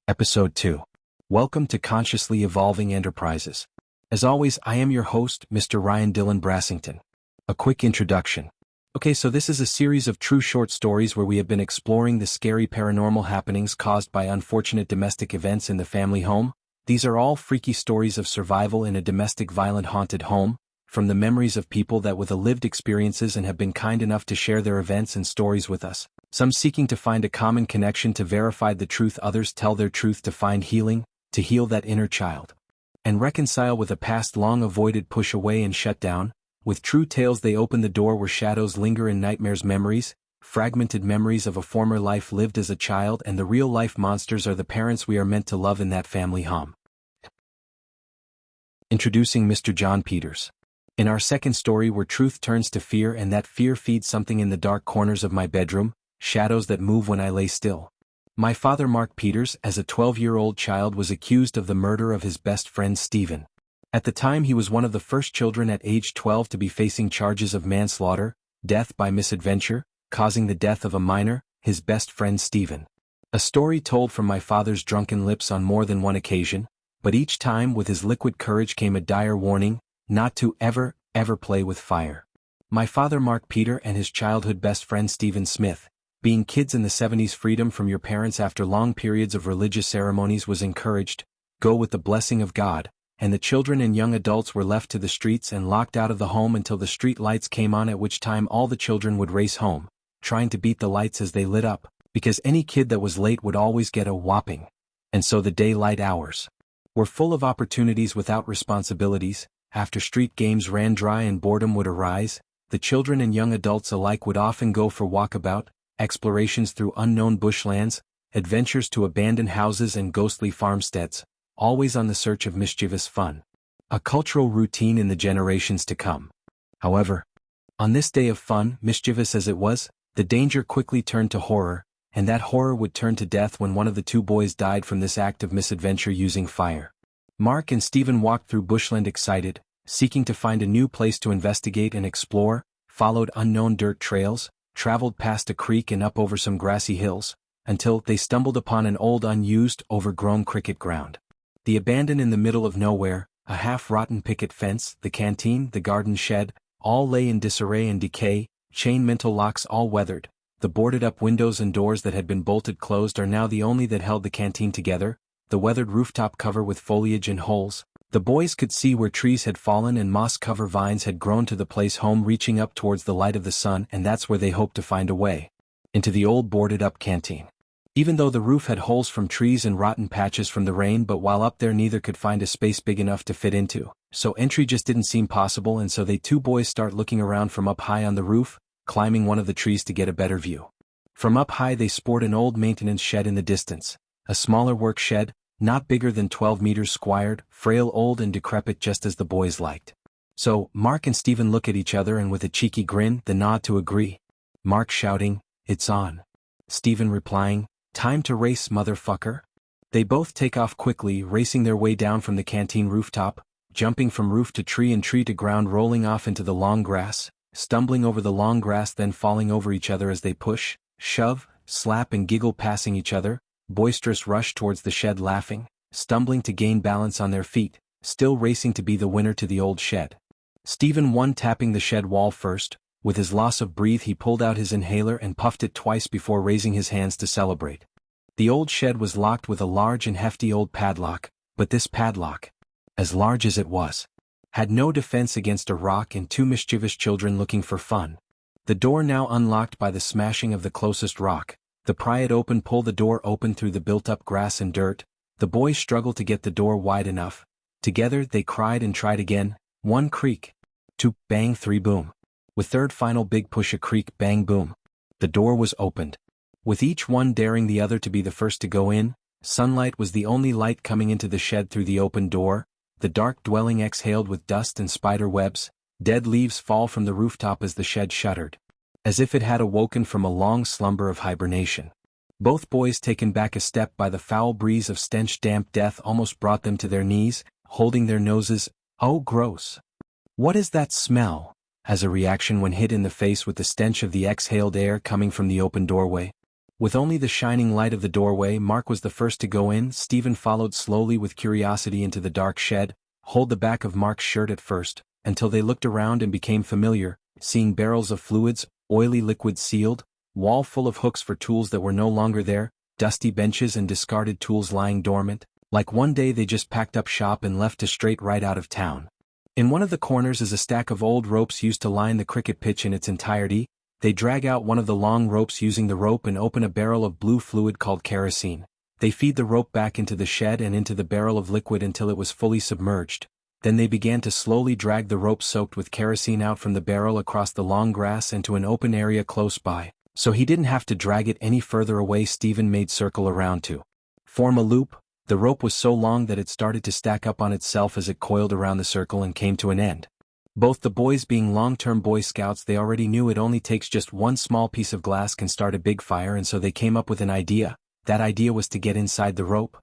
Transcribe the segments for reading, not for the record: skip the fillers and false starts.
Episode 2. Welcome to Consciously Evolving Enterprises. As always, I am your host, Mr. Ryan Dillon Brassington. A quick introduction. Okay, so this is a series of true short stories where we have been exploring the scary paranormal happenings caused by unfortunate domestic events in the family home. These are all freaky stories of survival in a domestic violent haunted home, from the memories of people that with lived experiences and have been kind enough to share their events and stories with us. Some seeking to find a common connection to verify the truth, others tell their truth to find healing, to heal that inner child, and reconcile with a past long avoided, push away and shut down. With true tales they open the door where shadows linger in nightmares, memories, fragmented memories of a former life lived as a child, and the real-life monsters are the parents we are meant to love in that family home. Introducing Mr. John Peters. In our second story, where truth turns to fear and that fear feeds something in the dark corners of my bedroom, shadows that move when I lay still. My father, Mark Peters, as a 12-year-old child was accused of the murder of his best friend Stephen. At the time he was one of the first children at age 12 to be facing charges of manslaughter, death by misadventure, causing the death of a minor, his best friend Stephen. A story told from my father's drunken lips on more than one occasion, but each time with his liquid courage came a dire warning, not to ever play with fire. My father, Mark Peter, and his childhood best friend Stephen Smith, being kids in the 70s, freedom from your parents after long periods of religious ceremonies was encouraged, go with the blessing of God, and the children and young adults were left to the streets and locked out of the home until the street lights came on, at which time all the children would race home, trying to beat the lights as they lit up, because any kid that was late would always get a whopping. And so the daylight hours were full of opportunities without responsibilities. After street games ran dry and boredom would arise, the children and young adults alike would often go for walkabout, explorations through unknown bushlands, adventures to abandoned houses and ghostly farmsteads, always on the search of mischievous fun. A cultural routine in the generations to come. However, on this day of fun, mischievous as it was, the danger quickly turned to horror, and that horror would turn to death when one of the two boys died from this act of misadventure using fire. Mark and Stephen walked through bushland excited, seeking to find a new place to investigate and explore, followed unknown dirt trails, traveled past a creek and up over some grassy hills, until they stumbled upon an old unused, overgrown cricket ground. The abandoned in the middle of nowhere, a half-rotten picket fence, the canteen, the garden shed, all lay in disarray and decay, chain mental locks all weathered. The boarded-up windows and doors that had been bolted closed are now the only that held the canteen together, the weathered rooftop cover with foliage and holes. The boys could see where trees had fallen and moss-covered vines had grown to the place home, reaching up towards the light of the sun, and that's where they hoped to find a way into the old boarded-up canteen. Even though the roof had holes from trees and rotten patches from the rain, but while up there neither could find a space big enough to fit into, so entry just didn't seem possible, and so they two boys start looking around from up high on the roof, climbing one of the trees to get a better view. From up high they sport an old maintenance shed in the distance, a smaller work shed, not bigger than 12 meters squired, frail, old and decrepit, just as the boys liked. So, Mark and Stephen look at each other and with a cheeky grin, the nod to agree. Mark shouting, "It's on." Stephen replying, "Time to race, motherfucker." They both take off quickly, racing their way down from the canteen rooftop, jumping from roof to tree and tree to ground, rolling off into the long grass, stumbling over the long grass, then falling over each other as they push, shove, slap and giggle, passing each other. Boisterous rush towards the shed, laughing, stumbling to gain balance on their feet, still racing to be the winner to the old shed. Stephen won, tapping the shed wall first. With his loss of breath he pulled out his inhaler and puffed it twice before raising his hands to celebrate. The old shed was locked with a large and hefty old padlock, but this padlock, as large as it was, had no defense against a rock and two mischievous children looking for fun. The door now unlocked by the smashing of the closest rock. The pry it open, pull the door open through the built-up grass and dirt. The boys struggled to get the door wide enough. Together they cried and tried again. 1 creak. 2 bang, 3 boom. With third final big push, a creak, bang, boom. The door was opened. With each one daring the other to be the first to go in, sunlight was the only light coming into the shed through the open door. The dark dwelling exhaled with dust and spider webs. Dead leaves fall from the rooftop as the shed shuddered, as if it had awoken from a long slumber of hibernation. Both boys, taken back a step by the foul breeze of stench, damp death almost brought them to their knees, holding their noses. "Oh, gross. What is that smell?" as a reaction when hit in the face with the stench of the exhaled air coming from the open doorway. With only the shining light of the doorway, Mark was the first to go in. Stephen followed slowly with curiosity into the dark shed, hold the back of Mark's shirt at first, until they looked around and became familiar, seeing barrels of fluids, oily liquid sealed, wall full of hooks for tools that were no longer there, dusty benches and discarded tools lying dormant, like one day they just packed up shop and left to straight right out of town. In one of the corners is a stack of old ropes used to line the cricket pitch in its entirety. They drag out one of the long ropes using the rope and open a barrel of blue fluid called kerosene. They feed the rope back into the shed and into the barrel of liquid until it was fully submerged. Then they began to slowly drag the rope soaked with kerosene out from the barrel across the long grass into an open area close by. So he didn't have to drag it any further away. Stephen made circle around to form a loop. The rope was so long that it started to stack up on itself as it coiled around the circle and came to an end. Both the boys being long-term Boy Scouts, they already knew it only takes just one small piece of glass can start a big fire, and so they came up with an idea. That idea was to get inside the rope.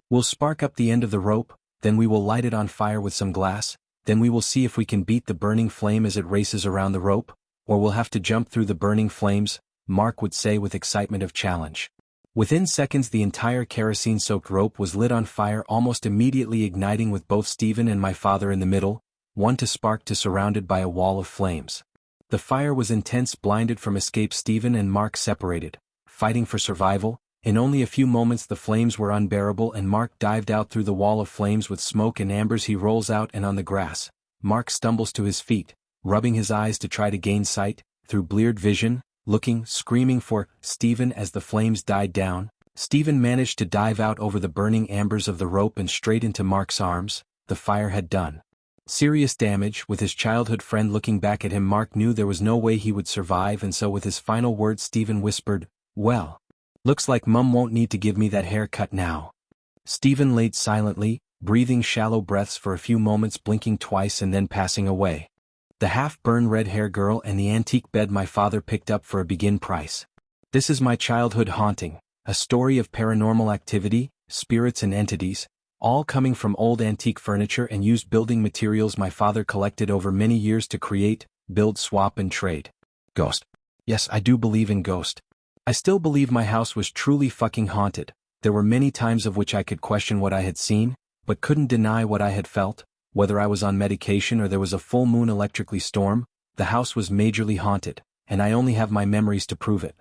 We'll spark up the end of the rope, then we will light it on fire with some glass, then we will see if we can beat the burning flame as it races around the rope, or we'll have to jump through the burning flames, Mark would say with excitement of challenge. Within seconds the entire kerosene-soaked rope was lit on fire, almost immediately igniting with both Stephen and my father in the middle, one to spark to surrounded by a wall of flames. The fire was intense. Blinded from escape, Stephen and Mark separated, fighting for survival. In only a few moments the flames were unbearable and Mark dived out through the wall of flames with smoke and ambers. He rolls out and on the grass. Mark stumbles to his feet, rubbing his eyes to try to gain sight, through bleared vision, looking, screaming for Stephen as the flames died down. Stephen managed to dive out over the burning ambers of the rope and straight into Mark's arms. The fire had done serious damage. With his childhood friend looking back at him, Mark knew there was no way he would survive, and so with his final words Stephen whispered, "Well, looks like Mum won't need to give me that haircut now." Stephen laid silently, breathing shallow breaths for a few moments, blinking twice and then passing away. The half-burned red-hair girl and the antique bed my father picked up for a begin price. This is my childhood haunting, a story of paranormal activity, spirits and entities, all coming from old antique furniture and used building materials my father collected over many years to create, build, swap and trade. Ghost. Yes, I do believe in ghost. I still believe my house was truly fucking haunted. There were many times of which I could question what I had seen, but couldn't deny what I had felt. Whether I was on medication or there was a full moon electrically storm, the house was majorly haunted, and I only have my memories to prove it.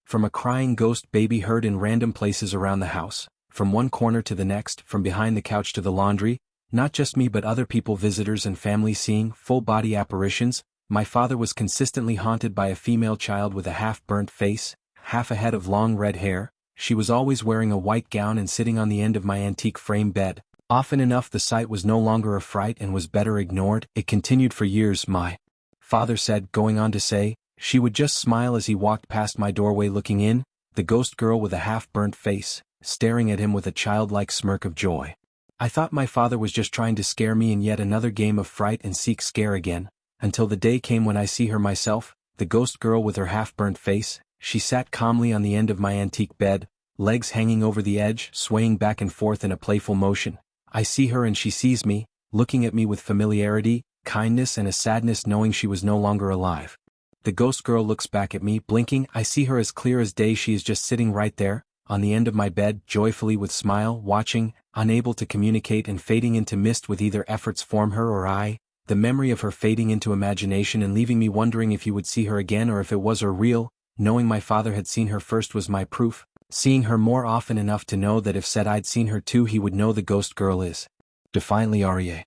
From a crying ghost baby heard in random places around the house, from one corner to the next, from behind the couch to the laundry, not just me but other people, visitors and family seeing full-body apparitions. My father was consistently haunted by a female child with a half-burnt face, half a head of long red hair. She was always wearing a white gown and sitting on the end of my antique frame bed. Often enough the sight was no longer a fright and was better ignored. It continued for years, my father said, going on to say, she would just smile as he walked past my doorway looking in, the ghost girl with a half-burnt face, staring at him with a childlike smirk of joy. I thought my father was just trying to scare me in yet another game of fright and seek scare again, until the day came when I see her myself, the ghost girl with her half-burnt face. She sat calmly on the end of my antique bed, legs hanging over the edge, swaying back and forth in a playful motion. I see her and she sees me, looking at me with familiarity, kindness and a sadness, knowing she was no longer alive. The ghost girl looks back at me, blinking. I see her as clear as day. She is just sitting right there, on the end of my bed, joyfully with smile, watching, unable to communicate and fading into mist with either efforts form her or I, the memory of her fading into imagination and leaving me wondering if you would see her again or if it was her real. Knowing my father had seen her first was my proof, seeing her more often enough to know that if said I'd seen her too he would know the ghost girl is. Defiantly REA.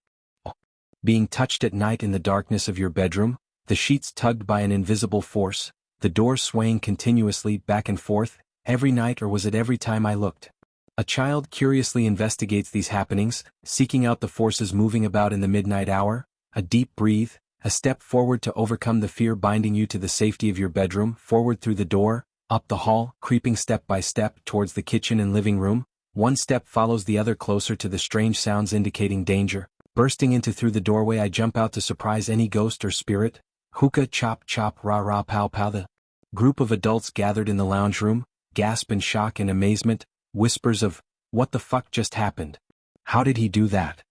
Being touched at night in the darkness of your bedroom, the sheets tugged by an invisible force, the doors swaying continuously back and forth, every night, or was it every time I looked? A child curiously investigates these happenings, seeking out the forces moving about in the midnight hour. A deep breathe, a step forward to overcome the fear binding you to the safety of your bedroom, forward through the door, up the hall, creeping step by step towards the kitchen and living room. One step follows the other closer to the strange sounds indicating danger. Bursting into through the doorway I jump out to surprise any ghost or spirit. Hookah, chop chop, rah rah, pow pow. The group of adults gathered in the lounge room, gasp in shock and amazement, whispers of, "What the fuck just happened? How did he do that?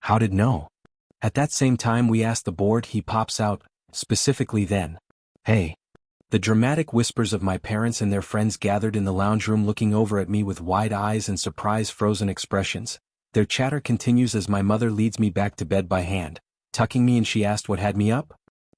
How did no?" At that same time we ask the board. He pops out, specifically then. "Hey, The dramatic whispers of my parents and their friends gathered in the lounge room looking over at me with wide eyes and surprise-frozen expressions. Their chatter continues as my mother leads me back to bed by hand, tucking me, and she asked what had me up.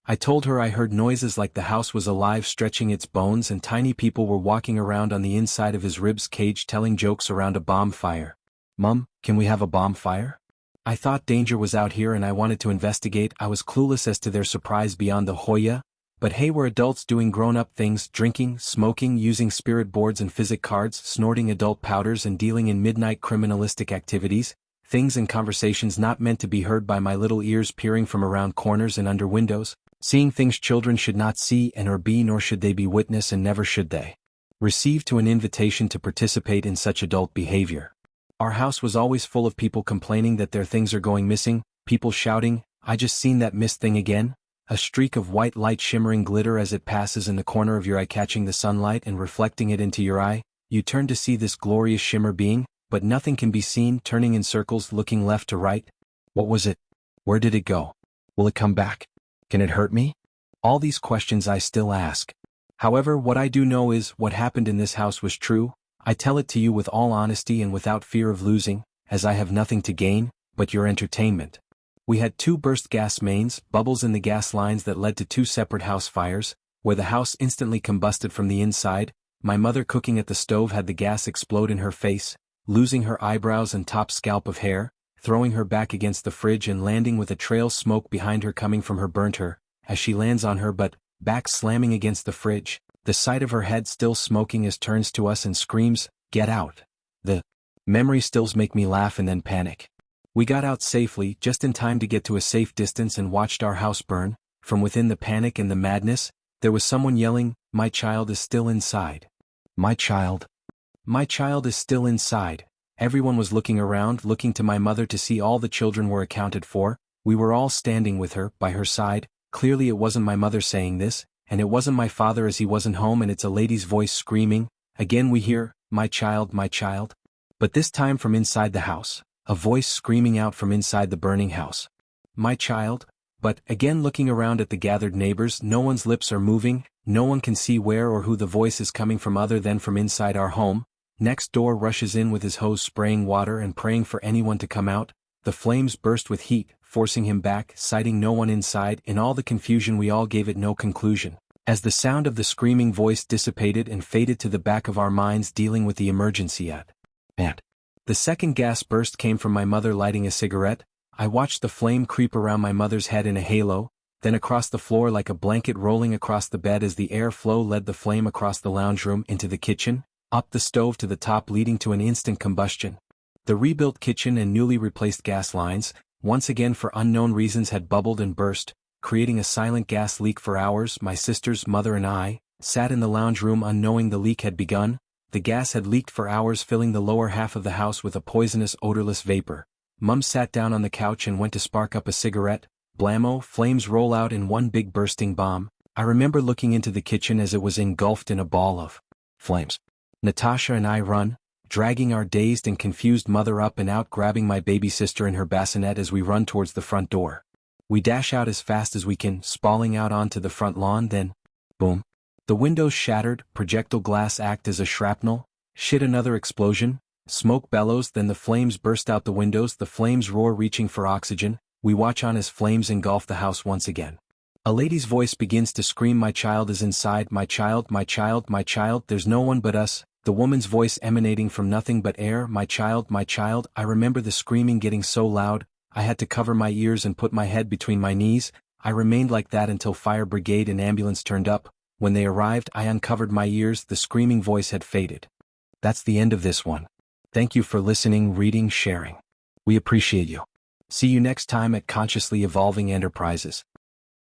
I told her I heard noises like the house was alive, stretching its bones, and tiny people were walking around on the inside of his ribs cage telling jokes around a bomb fire. "Mum, can we have a bomb fire?" I thought danger was out here and I wanted to investigate. I was clueless as to their surprise beyond the Hoya, but hey, we're adults doing grown-up things, drinking, smoking, using spirit boards and physic cards, snorting adult powders and dealing in midnight criminalistic activities, things and conversations not meant to be heard by my little ears peering from around corners and under windows, seeing things children should not see and or be, nor should they be witness, and never should they receive to an invitation to participate in such adult behavior. Our house was always full of people complaining that their things are going missing, people shouting, "I just seen that missed thing again," a streak of white light shimmering glitter as it passes in the corner of your eye, catching the sunlight and reflecting it into your eye. You turn to see this glorious shimmer being, but nothing can be seen, turning in circles, looking left to right. What was it? Where did it go? Will it come back? Can it hurt me? All these questions I still ask. However, what I do know is what happened in this house was true. I tell it to you with all honesty and without fear of losing, as I have nothing to gain but your entertainment. We had 2 burst gas mains, bubbles in the gas lines that led to 2 separate house fires, where the house instantly combusted from the inside. My mother cooking at the stove had the gas explode in her face, losing her eyebrows and top scalp of hair, throwing her back against the fridge and landing with a trail smoke behind her coming from her burnt her, as she lands on her butt, back slamming against the fridge, the side of her head still smoking as turns to us and screams, "Get out." The memory stills make me laugh and then panic. We got out safely, just in time to get to a safe distance, and watched our house burn. From within the panic and the madness, there was someone yelling, "My child is still inside. My child. My child is still inside." Everyone was looking around, looking to my mother to see all the children were accounted for. We were all standing with her, by her side. Clearly it wasn't my mother saying this, and it wasn't my father as he wasn't home, and it's a lady's voice screaming. Again we hear, my child," but this time from inside the house. A voice screaming out from inside the burning house. "My child," but, again looking around at the gathered neighbors, no one's lips are moving, no one can see where or who the voice is coming from other than from inside our home. Next door rushes in with his hose spraying water and praying for anyone to come out. The flames burst with heat, forcing him back, sighting no one inside. In all the confusion we all gave it no conclusion, as the sound of the screaming voice dissipated and faded to the back of our minds, dealing with the emergency at hand. The second gas burst came from my mother lighting a cigarette. I watched the flame creep around my mother's head in a halo, then across the floor like a blanket rolling across the bed as the air flow led the flame across the lounge room into the kitchen, up the stove to the top, leading to an instant combustion. The rebuilt kitchen and newly replaced gas lines, once again for unknown reasons, had bubbled and burst, creating a silent gas leak for hours. My sisters, mother and I sat in the lounge room unknowing the leak had begun. The gas had leaked for hours, filling the lower half of the house with a poisonous, odorless vapor. Mum sat down on the couch and went to spark up a cigarette. Blammo, flames roll out in one big bursting bomb. I remember looking into the kitchen as it was engulfed in a ball of flames. Natasha and I run, dragging our dazed and confused mother up and out, grabbing my baby sister in her bassinet as we run towards the front door. We dash out as fast as we can, spalling out onto the front lawn, then, boom. The windows shattered, projectile glass act as a shrapnel, shit, another explosion, smoke bellows, then the flames burst out the windows, the flames roar reaching for oxygen. We watch on as flames engulf the house once again. A lady's voice begins to scream, "My child is inside, my child, my child, my child, there's no one but us." The woman's voice emanating from nothing but air, "My child, my child." I remember the screaming getting so loud, I had to cover my ears and put my head between my knees. I remained like that until fire brigade and ambulance turned up. When they arrived, I uncovered my ears, the screaming voice had faded. That's the end of this one. Thank you for listening, reading, sharing. We appreciate you. See you next time at Consciously Evolving Enterprises.